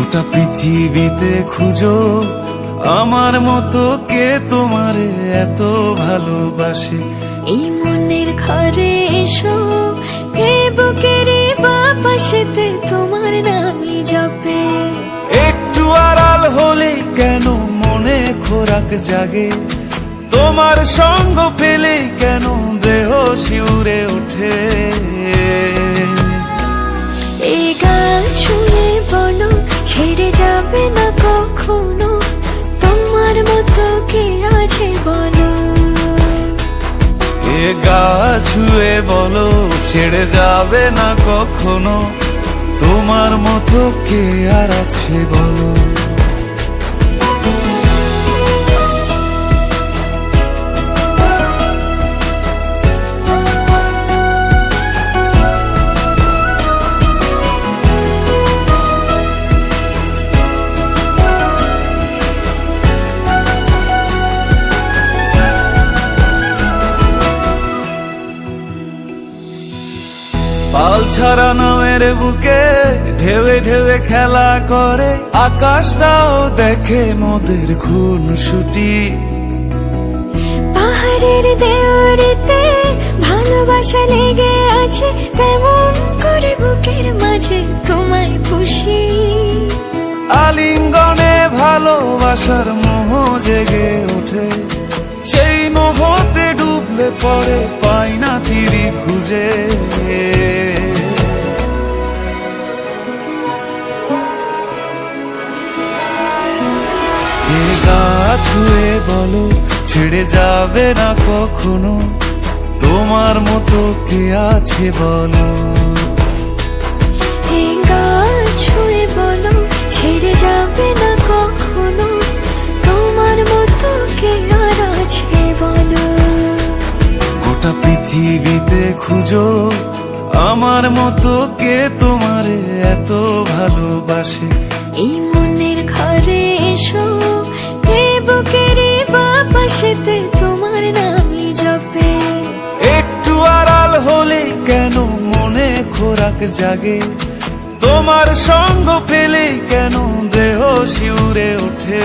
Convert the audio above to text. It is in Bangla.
গোটা পৃথিবীতে খুঁজো আমার মতো কে তোমারে এত ভালোবাসে। এই মনের ঘরে এসো, এ বুকের বাপাশেতে তোমার নামই জপে। একটু আড়াল হলেই কেন মনে খোরাক জাগে, তোমার সঙ্গ পেলেই কেন দেহ শিউরে ওঠে। এই গান ছুঁয়ে বলো ছেড়ে যাবে না কখনো, তোমার মতো কে আছে বলো। এ গা ছুঁয়ে বলো ছেড়ে যাবে না কখনো, তোমার মতো কে আর আছে বলো। পাল ছাড়া নামের বুকে ঢেউে ঢেউে খেলা করে, আকাশটাও দেখে মোদের খুনসুটি। পাহাড়ের দেওয়ারিতে ভালোবাসা লেগে আছে, তেমন করে বুকের মাঝে তোমায় পুষি। আলিঙ্গনে ভালোবাসার মোহ জেগে ওঠে, সেই মোহতে ডুবলে পরে পাই না তীরি খুঁজে। এ গা ছুঁয়ে বলো ছেড়ে যাবে না কখনো, তোমার মতো কে আছে বলো। এই গান ছুঁয়ে বলো ছেড়ে যাবে না কখনো, তোমার মতো কে আর আছে বলো। গোটা পৃথিবীতে খুঁজো আমার মতো কে তোমারে এত ভালোবাসে। এই মনের ঘরে এসো, এ বুকের বাপাশেতে তোমার নামই জপে। একটু আড়াল হলেই কেন মনে খোরাক জাগে, তোমার সঙ্গ পেলেই কেন দেহ শিউরে ওঠে।